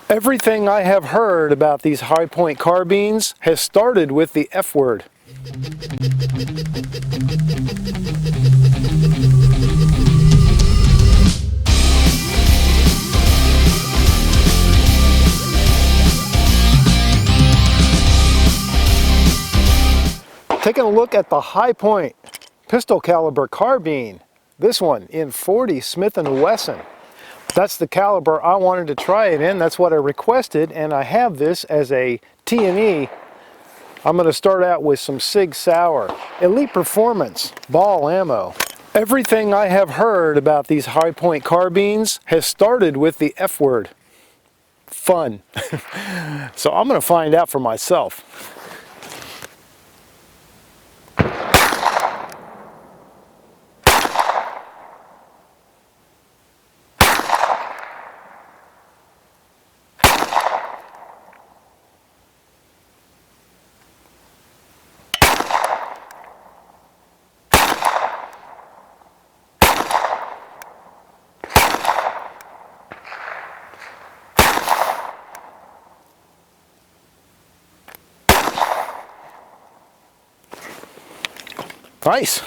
Everything I have heard about these high-point carbines has started with the F word. Taking a look at the high-point pistol caliber carbine. This one in .40 Smith & Wesson. That's the caliber I wanted to try it in. That's what I requested, and I have this as a T&E. I'm going to start out with some Sig Sauer Elite Performance ball ammo. Everything I have heard about these high-point carbines has started with the F word. Fun. So I'm going to find out for myself. Nice.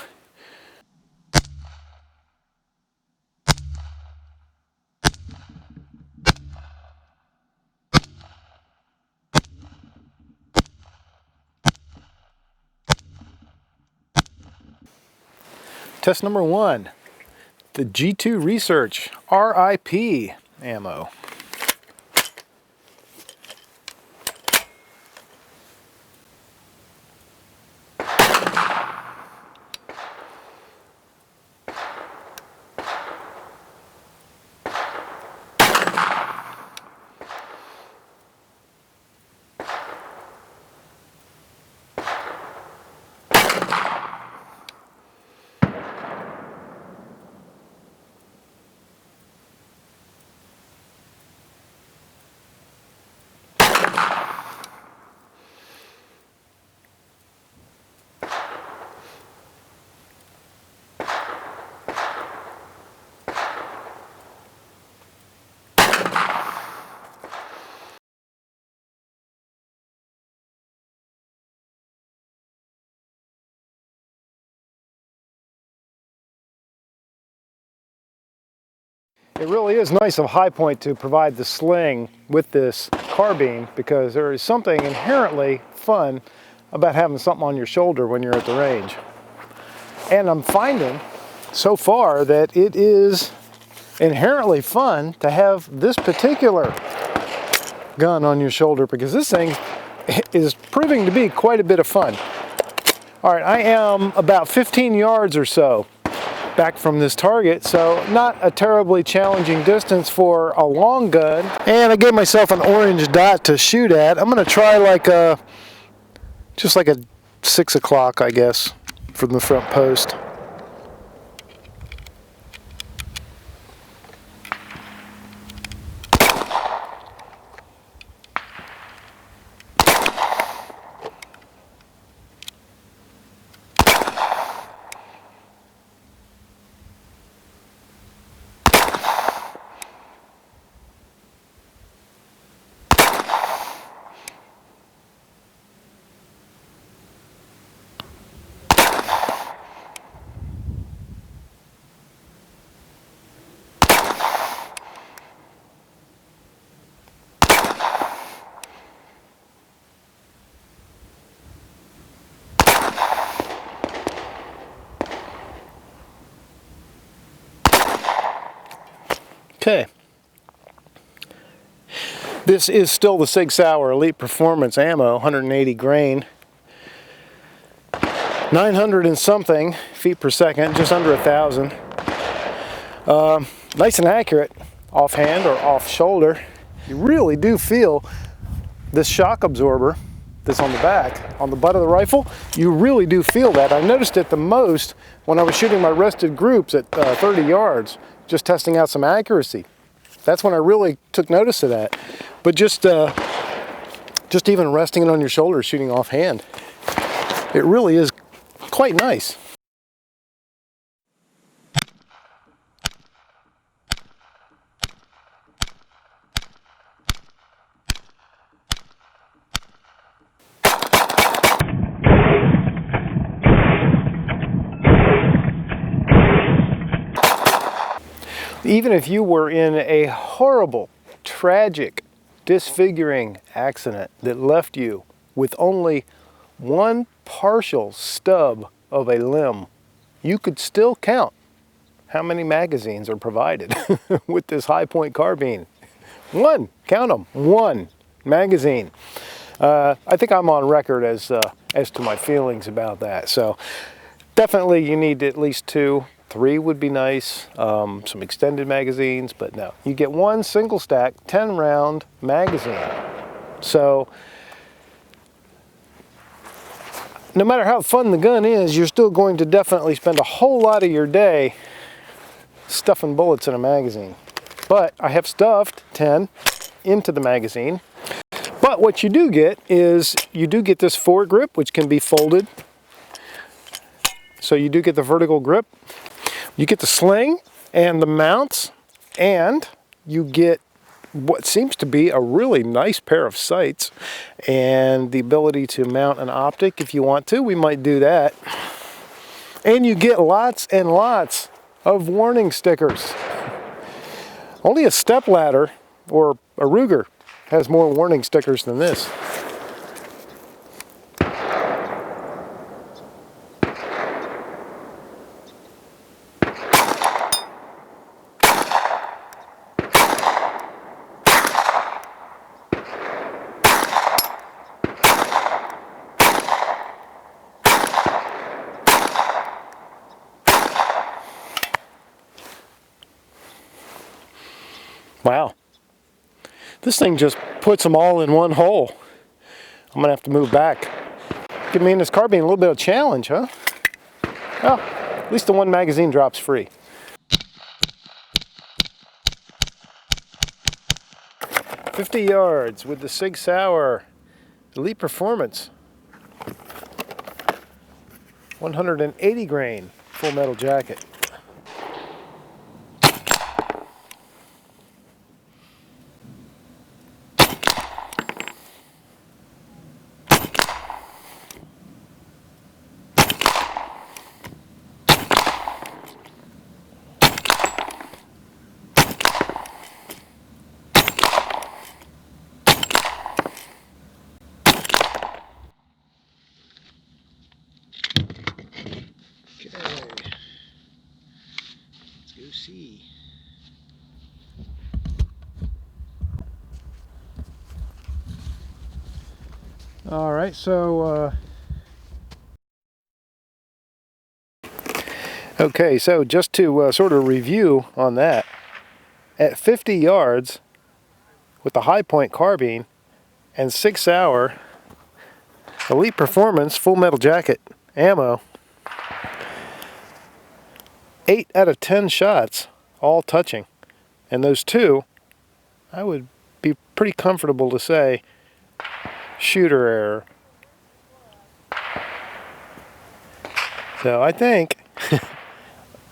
Test number 1, the G2 Research RIP ammo. It really is nice of High Point to provide the sling with this carbine, because there is something inherently fun about having something on your shoulder when you're at the range. And I'm finding so far that it is inherently fun to have this particular gun on your shoulder, because this thing is proving to be quite a bit of fun. All right, I am about 15 yards or so back from this target, so not a terribly challenging distance for a long gun. And I gave myself an orange dot to shoot at. I'm going to try just like a 6 o'clock, I guess, from the front post. Okay, this is still the Sig Sauer Elite Performance ammo, 180 grain, 900 and something feet per second, just under 1,000. Nice and accurate, offhand or off shoulder. You really do feel this shock absorber that's on the back, on the butt of the rifle. You really do feel that. I noticed it the most when I was shooting my rested groups at 30 yards. Just testing out some accuracy. That's when I really took notice of that. But just even resting it on your shoulder, shooting offhand, it really is quite nice. Even if you were in a horrible, tragic, disfiguring accident that left you with only one partial stub of a limb, you could still count how many magazines are provided with this Hi-Point carbine. One, count them, one magazine. I think I'm on record as to my feelings about that. So definitely you need at least 2, 3 would be nice, some extended magazines, but no. You get one single stack, 10 round magazine. So no matter how fun the gun is, you're still going to definitely spend a whole lot of your day stuffing bullets in a magazine. But I have stuffed 10 into the magazine. But what you do get is you do get this foregrip, which can be folded. So you do get the vertical grip. You get the sling and the mounts, and you get what seems to be a really nice pair of sights and the ability to mount an optic if you want to. We might do that. And you get lots and lots of warning stickers. Only a stepladder or a Ruger has more warning stickers than this. Wow. This thing just puts them all in one hole. I'm gonna have to move back. Give me and this carbine a little bit of challenge, huh? Well, at least the one magazine drops free. "50 yards with the Sig Sauer Elite Performance. 180 grain full metal jacket. See. All right, so okay, so just to sort of review on that, at 50 yards with the Hi-Point carbine and Sig Sauer Elite Performance full metal jacket ammo, 8 out of 10 shots, all touching. And those 2, I would be pretty comfortable to say, shooter error. So I think,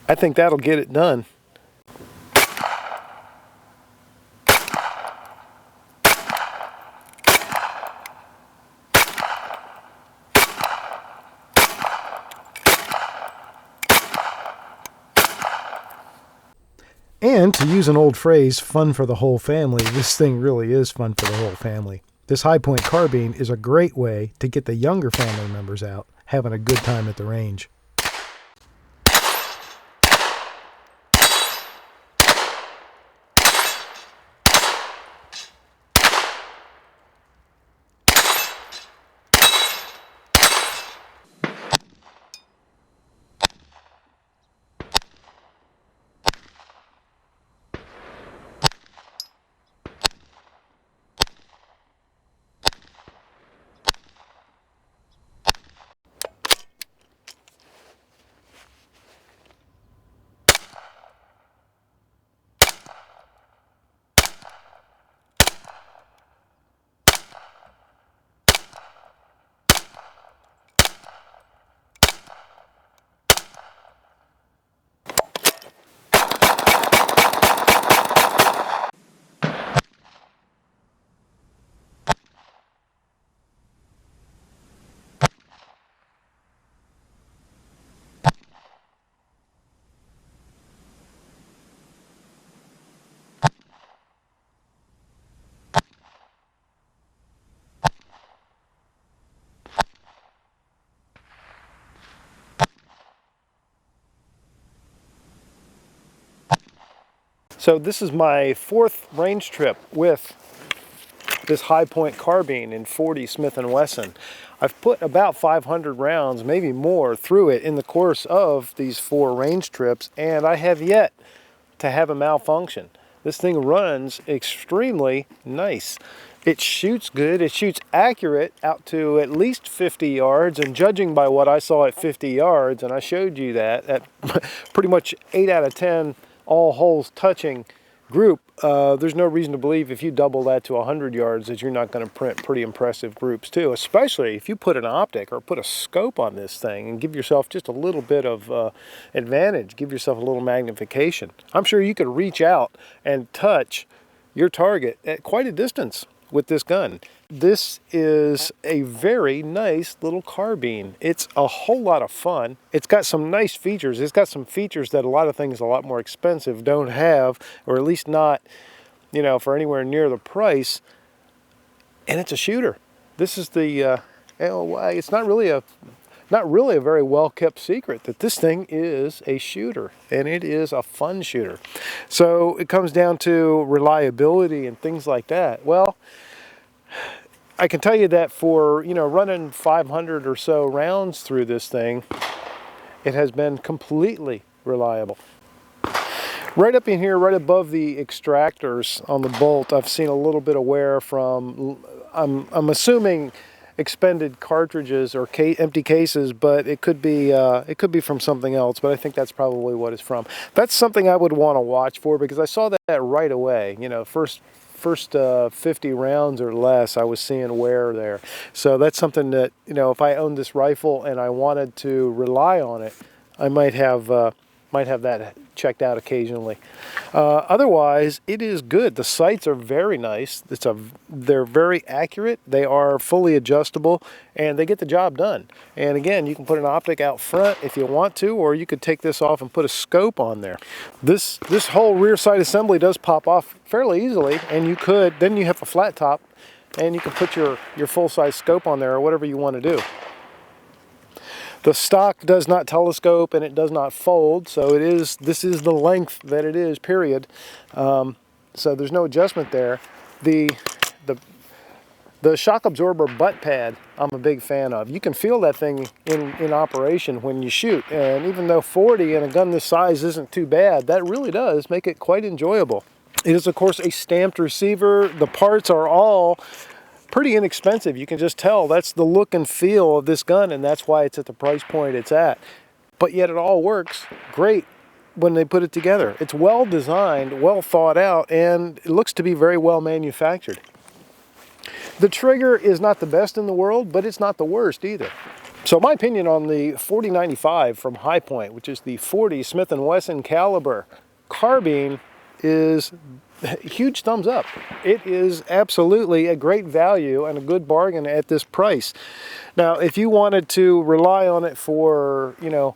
I think that'll get it done. And to use an old phrase, fun for the whole family, this thing really is fun for the whole family. This Hi-Point carbine is a great way to get the younger family members out, having a good time at the range. So this is my 4th range trip with this high point carbine in 40 Smith & Wesson. I've put about 500 rounds, maybe more, through it in the course of these 4 range trips, and I have yet to have a malfunction. This thing runs extremely nice. It shoots good, it shoots accurate out to at least 50 yards, and judging by what I saw at 50 yards, and I showed you that, at pretty much 8 out of 10 all holes touching group, there's no reason to believe if you double that to 100 yards that you're not going to print pretty impressive groups too, especially if you put an optic or put a scope on this thing and give yourself just a little bit of advantage, give yourself a little magnification. I'm sure you could reach out and touch your target at quite a distance with this gun. This is a very nice little carbine. It's a whole lot of fun. It's got some nice features. It's got some features that a lot of things a lot more expensive don't have, or at least not, you know, for anywhere near the price. And it's a shooter. This is the, it's not really a very well-kept secret that this thing is a shooter, and it is a fun shooter. So it comes down to reliability and things like that. Well, I can tell you that for, you know, running 500 or so rounds through this thing, it has been completely reliable. Right up in here, right above the extractors on the bolt, I've seen a little bit of wear from, I'm assuming, expended cartridges or empty cases, but it could be from something else, but I think that's probably what it's from. That's something I would want to watch for, because I saw that right away. You know, first 50 rounds or less, I was seeing wear there. So that's something that, you know, if I owned this rifle and I wanted to rely on it, I might have that checked out occasionally. Otherwise, it is good. The sights are very nice. They're very accurate. They are fully adjustable, and they get the job done. And again, you can put an optic out front if you want to, or you could take this off and put a scope on there. This whole rear side assembly does pop off fairly easily, and then you have a flat top, and you can put your full-size scope on there, or whatever you want to do. The stock does not telescope, and it does not fold, so this is the length that it is, period. So there's no adjustment there. The shock absorber butt pad, I'm a big fan of. You can feel that thing in operation when you shoot, and even though 40 and a gun this size isn't too bad, that really does make it quite enjoyable. It is, of course, a stamped receiver. The parts are all pretty inexpensive. You can just tell that's the look and feel of this gun, and that's why it's at the price point it's at. But yet it all works great when they put it together. It's well designed, well thought out, and it looks to be very well manufactured. The trigger is not the best in the world, but it's not the worst either. So my opinion on the 4095 from High Point, which is the 40 Smith & Wesson caliber carbine, is huge thumbs up. It is absolutely a great value and a good bargain at this price. Now, if you wanted to rely on it for, you know,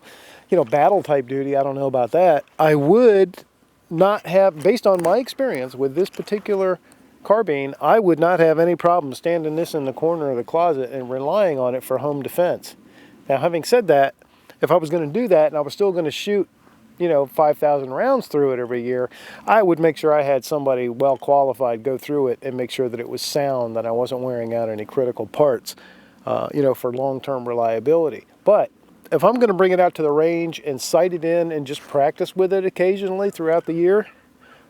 battle type duty, I don't know about that. I would not have, based on my experience with this particular carbine, I would not have any problem standing this in the corner of the closet and relying on it for home defense. Now, having said that, if I was going to do that and I was still going to shoot, you know, 5,000 rounds through it every year, I would make sure I had somebody well qualified go through it and make sure that it was sound, that I wasn't wearing out any critical parts, you know, for long-term reliability. But if I'm going to bring it out to the range and sight it in and just practice with it occasionally throughout the year,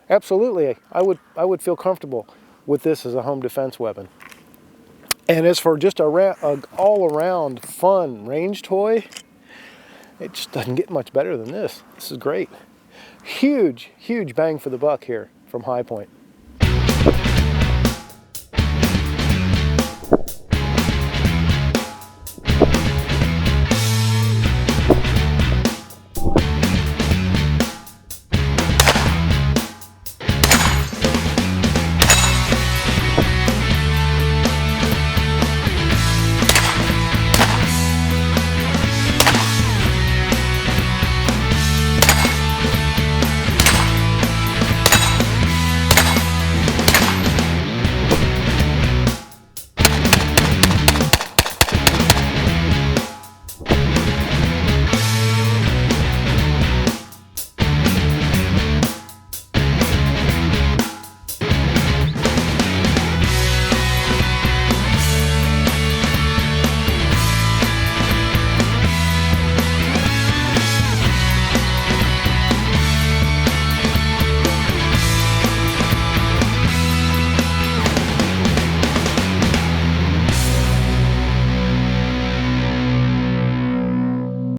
absolutely, I would feel comfortable with this as a home defense weapon. And as for just a all-around fun range toy, it just doesn't get much better than this. This is great. Huge, huge bang for the buck here from High Point.